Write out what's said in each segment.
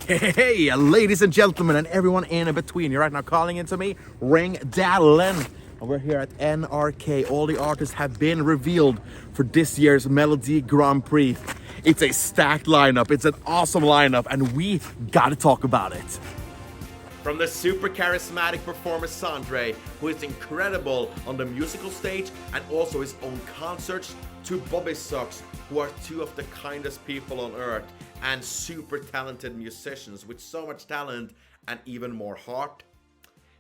Hey, ladies and gentlemen, and everyone in between. You're right now calling into me, Dalen. And we're here at NRK. All the artists have been revealed for this year's Melodi Grand Prix. It's a stacked lineup. It's an awesome lineup, and we gotta talk about it. From the super charismatic performer Sondrey, who is incredible on the musical stage and also his own concerts, to Bobbysocks, who are two of the kindest people on earth and super talented musicians with so much talent and even more heart.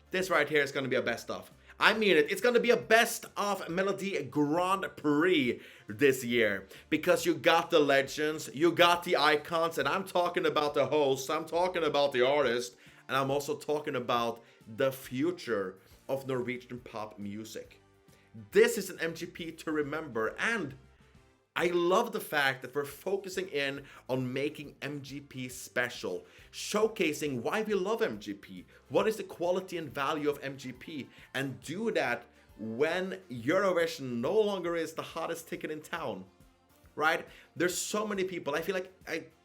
This right here is going to be a best of. I mean it, it's going to be a best of Melodi Grand Prix this year. Because you got the legends, you got the icons, and I'm talking about the hosts, I'm talking about the artists, and I'm also talking about the future of Norwegian pop music. This is an MGP to remember, and I love the fact that we're focusing in on making MGP special, showcasing why we love MGP, what is the quality and value of MGP, and do that when Eurovision no longer is the hottest ticket in town, right? There's so many people. I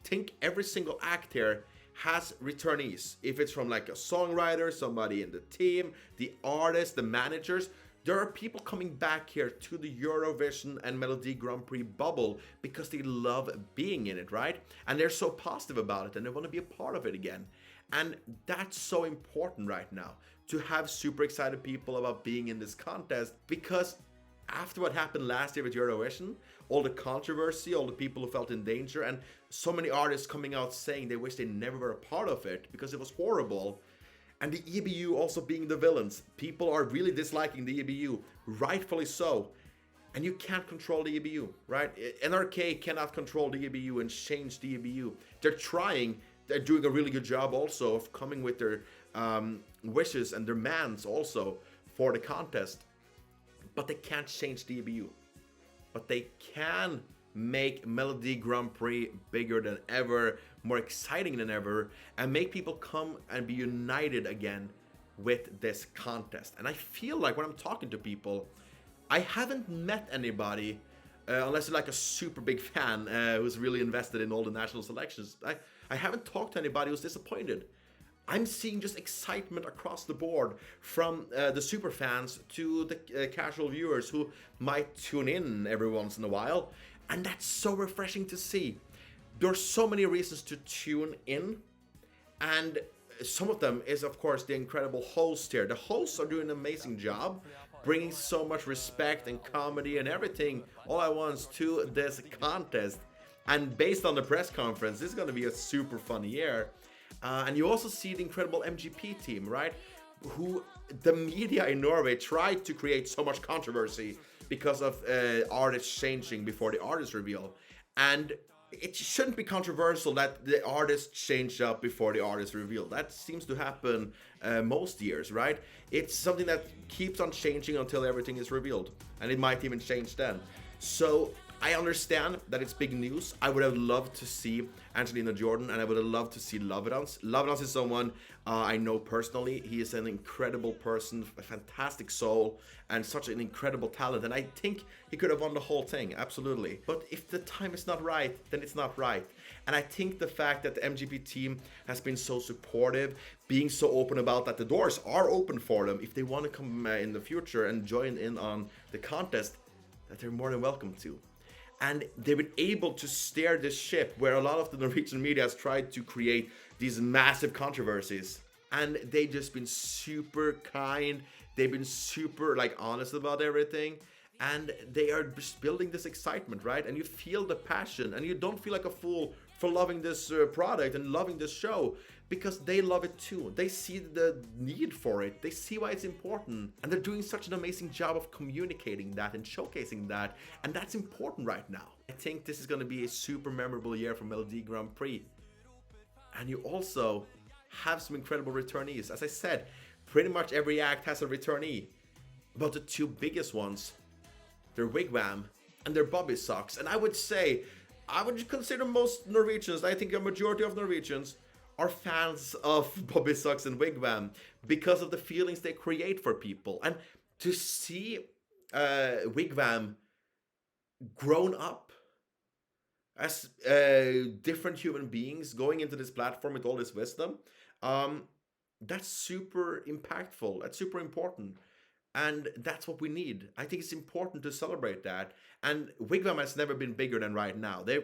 think every single act here has returnees. If it's from like a songwriter, somebody in the team, the artists, the managers, there are people coming back here to the Eurovision and Melodi Grand Prix bubble because they love being in it, right? And they're so positive about it and they want to be a part of it again. And that's so important right now, to have super excited people about being in this contest, because after what happened last year with Eurovision, all the controversy, all the people who felt in danger, and so many artists coming out saying they wish they never were a part of it because it was horrible. And the EBU also being the villains. People are really disliking the EBU, rightfully so. And you can't control the EBU, right? NRK cannot control the EBU and change the EBU. They're trying, they're doing a really good job also of coming with their wishes and demands also for the contest. But they can't change the EBU. But they can make Melodi Grand Prix bigger than ever, more exciting than ever, and make people come and be united again with this contest. And I feel like when I'm talking to people, I haven't met anybody, unless you're like a super big fan who's really invested in all the national selections. I haven't talked to anybody who's disappointed. I'm seeing just excitement across the board, from the super fans to the casual viewers who might tune in every once in a while. And that's so refreshing to see. There's so many reasons to tune in. And some of them is, of course, the incredible host here. The hosts are doing an amazing job, bringing so much respect and comedy and everything all at once to this contest. And based on the press conference, this is going to be a super fun year. And you also see the incredible MGP team, right? Who the media in Norway tried to create so much controversy because of artists changing before the artist reveal. And it shouldn't be controversial that the artist changed up before the artist reveal. That seems to happen most years, right? It's something that keeps on changing until everything is revealed. And it might even change then. So I understand that it's big news. I would have loved to see Angelina Jordan, and I would have loved to see Lovedance. Lovedance is someone I know personally. He is an incredible person, a fantastic soul, and such an incredible talent. And I think he could have won the whole thing, absolutely. But if the time is not right, then it's not right. And I think the fact that the MGP team has been so supportive, being so open about that the doors are open for them if they want to come in the future and join in on the contest, that they're more than welcome to. And they've been able to steer this ship where a lot of the Norwegian media has tried to create these massive controversies. And they've just been super kind. They've been super honest about everything. And they are just building this excitement, right? And you feel the passion, and you don't feel like a fool for loving this product and loving this show, because they love it too. They see the need for it. They see why it's important. And they're doing such an amazing job of communicating that and showcasing that. And that's important right now. I think this is going to be a super memorable year for Melodi Grand Prix. And you also have some incredible returnees. As I said, pretty much every act has a returnee. But the two biggest ones, they're Wig Wam and they're Bobbysocks. And I would consider most Norwegians, I think a majority of Norwegians, are fans of Bobbysocks and Wig Wam because of the feelings they create for people. And to see Wig Wam grown up as different human beings going into this platform with all this wisdom. Um, that's super impactful. That's super important. And that's what we need. I think it's important to celebrate that. And Wig Wam has never been bigger than right now. They're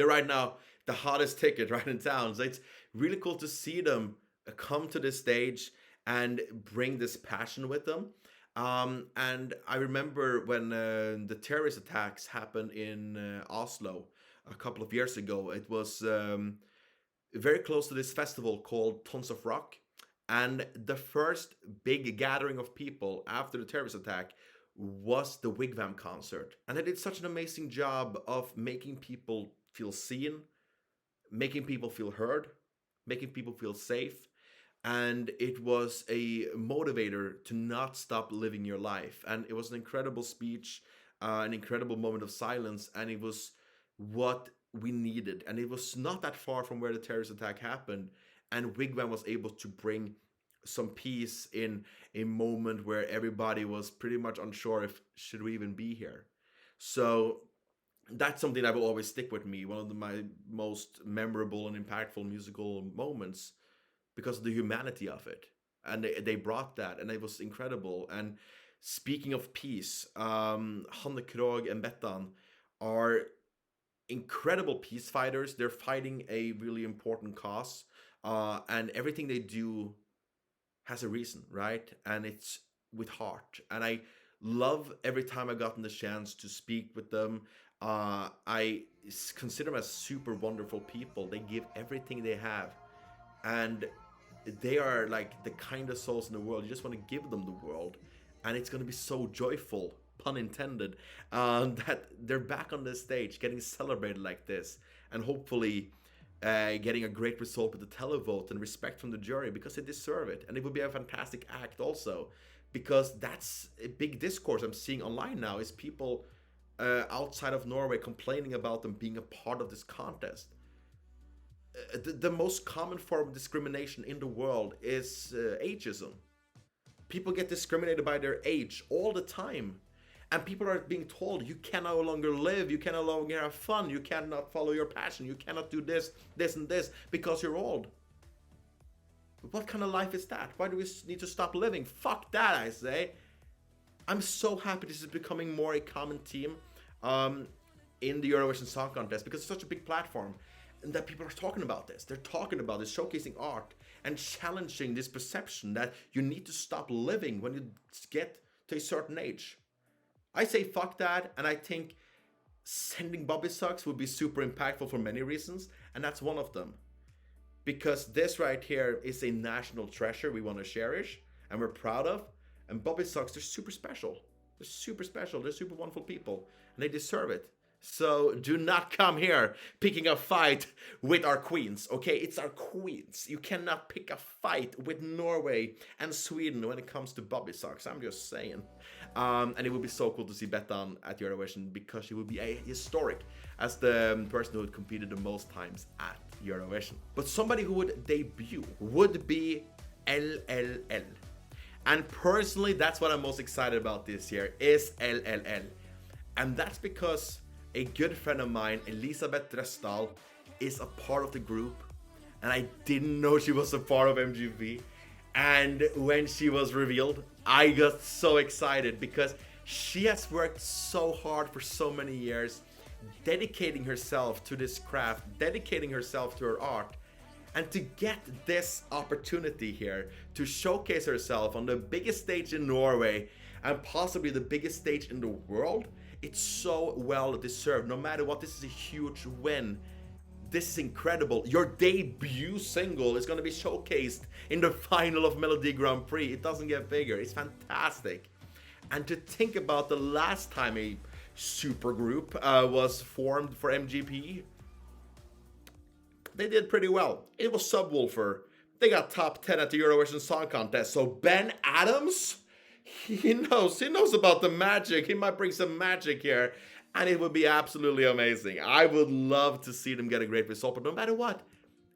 right now the hottest ticket right in town. So it's really cool to see them come to this stage and bring this passion with them. And I remember when the terrorist attacks happened in Oslo a couple of years ago. It was very close to this festival called Tons of Rock. And the first big gathering of people after the terrorist attack was the Wig Wam concert. And they did such an amazing job of making people feel seen, making people feel heard, making people feel safe. And it was a motivator to not stop living your life. And it was an incredible speech, an incredible moment of silence. And it was what we needed. And it was not that far from where the terrorist attack happened. And Wig Wam was able to bring some peace in a moment where everybody was pretty much unsure if should we even be here. So that's something that will always stick with me. One of my most memorable and impactful musical moments because of the humanity of it. And they brought that, and it was incredible. And speaking of peace, Hanne Krogh and Bettan are incredible peace fighters. They're fighting a really important cause, and everything they do has a reason, right? And it's with heart. And I love every time I've gotten the chance to speak with them. I consider them as super wonderful people. They give everything they have, and they are like the kindest souls in the world. You just want to give them the world, and it's going to be so joyful, pun intended, that they're back on this stage getting celebrated like this, and hopefully getting a great result with the televote and respect from the jury, because they deserve it. And it would be a fantastic act also, because that's a big discourse I'm seeing online now, is people outside of Norway complaining about them being a part of this contest. The most common form of discrimination in the world is ageism. People get discriminated by their age all the time. And people are being told, you can no longer live, you can no longer have fun, you cannot follow your passion, you cannot do this, this, and this because you're old. What kind of life is that? Why do we need to stop living? Fuck that, I say. I'm so happy this is becoming more a common theme in the Eurovision Song Contest, because it's such a big platform. And that people are talking about this. They're talking about this, showcasing art and challenging this perception that you need to stop living when you get to a certain age. I say fuck that, and I think sending Bobbysocks would be super impactful for many reasons, and that's one of them. Because this right here is a national treasure we want to cherish, and we're proud of. And Bobbysocks, they're super special. They're super special. They're super wonderful people, and they deserve it. So do not come here picking a fight with our queens, okay? It's our queens. You cannot pick a fight with Norway and Sweden when it comes to Bobbysocks. I'm just saying. And it would be so cool to see Bettan at Eurovision, because she would be a historic as the person who had competed the most times at Eurovision. But somebody who would debut would be LLL. And personally, that's what I'm most excited about this year, is LLL. And that's because a good friend of mine, Elisabet Drøsdal, is a part of the group, and I didn't know she was a part of MGP. And when she was revealed, I got so excited, because she has worked so hard for so many years, dedicating herself to this craft, dedicating herself to her art. And to get this opportunity here to showcase herself on the biggest stage in Norway, and possibly the biggest stage in the world, it's so well deserved. No matter what, this is a huge win. This is incredible. Your debut single is going to be showcased in the final of Melodi Grand Prix. It doesn't get bigger. It's fantastic. And to think about the last time a supergroup was formed for MGP, they did pretty well. It was Subwoofer. They got top 10 at the Eurovision Song Contest. So Ben Adams, he knows about the magic. He might bring some magic here, and it would be absolutely amazing. I would love to see them get a great result, but no matter what,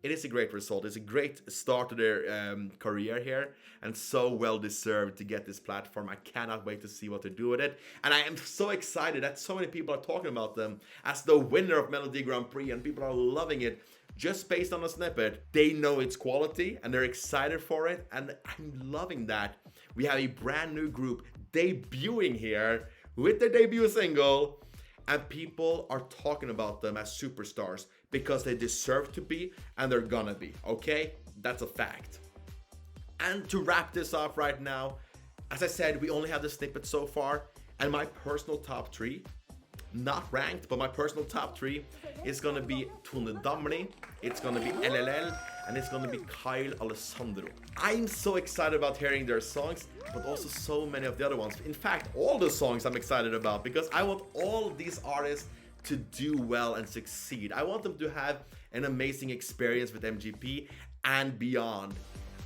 it is a great result. It's a great start to their career here, and so well deserved to get this platform. I cannot wait to see what they do with it, and I am so excited that so many people are talking about them as the winner of Melodi Grand Prix, and people are loving it just based on a snippet. They know its quality and they're excited for it, and I'm loving that. We have a brand new group debuting here with their debut single, and people are talking about them as superstars because they deserve to be, and they're gonna be, okay? That's a fact. And to wrap this up right now, as I said, we only have the snippet so far, and my personal top 3, not ranked, but my personal top 3 is gonna be Damli, it's gonna be LLL, and it's gonna be Kyle Alessandro. I'm so excited about hearing their songs, but also so many of the other ones. In fact, all the songs I'm excited about, because I want all of these artists to do well and succeed. I want them to have an amazing experience with MGP and beyond.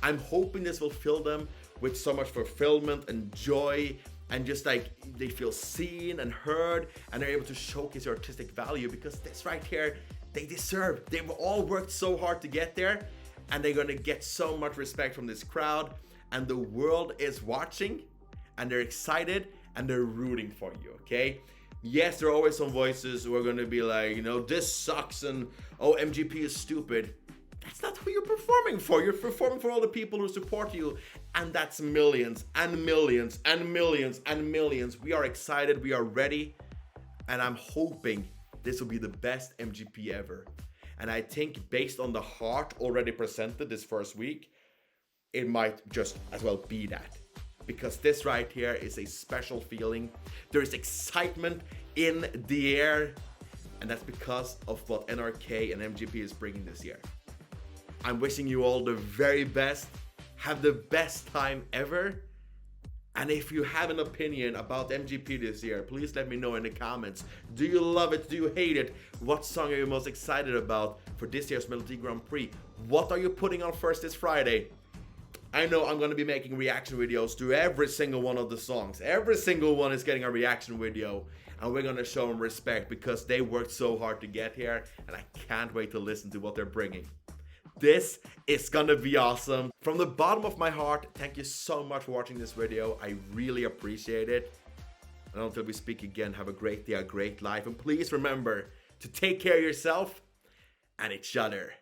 I'm hoping this will fill them with so much fulfillment and joy, and just like they feel seen and heard, and they're able to showcase their artistic value, because this right here, they deserve. They've all worked so hard to get there, and they're gonna get so much respect from this crowd, and the world is watching, and they're excited, and they're rooting for you, okay? Yes, there are always some voices who are gonna be like, you know, this sucks, and oh, MGP is stupid. That's not who you're performing for. You're performing for all the people who support you, and that's millions and millions and millions and millions. We are excited, we are ready, and I'm hoping this will be the best MGP ever. And I think based on the heart already presented this first week, it might just as well be that. Because this right here is a special feeling. There is excitement in the air, and that's because of what NRK and MGP is bringing this year. I'm wishing you all the very best. Have the best time ever. And if you have an opinion about MGP this year, please let me know in the comments. Do you love it? Do you hate it? What song are you most excited about for this year's Melodi Grand Prix? What are you putting on first this Friday? I know I'm going to be making reaction videos to every single one of the songs. Every single one is getting a reaction video, and we're going to show them respect because they worked so hard to get here, and I can't wait to listen to what they're bringing. This is gonna be awesome. From the bottom of my heart, thank you so much for watching this video. I really appreciate it. And until we speak again, have a great day, a great life. And please remember to take care of yourself and each other.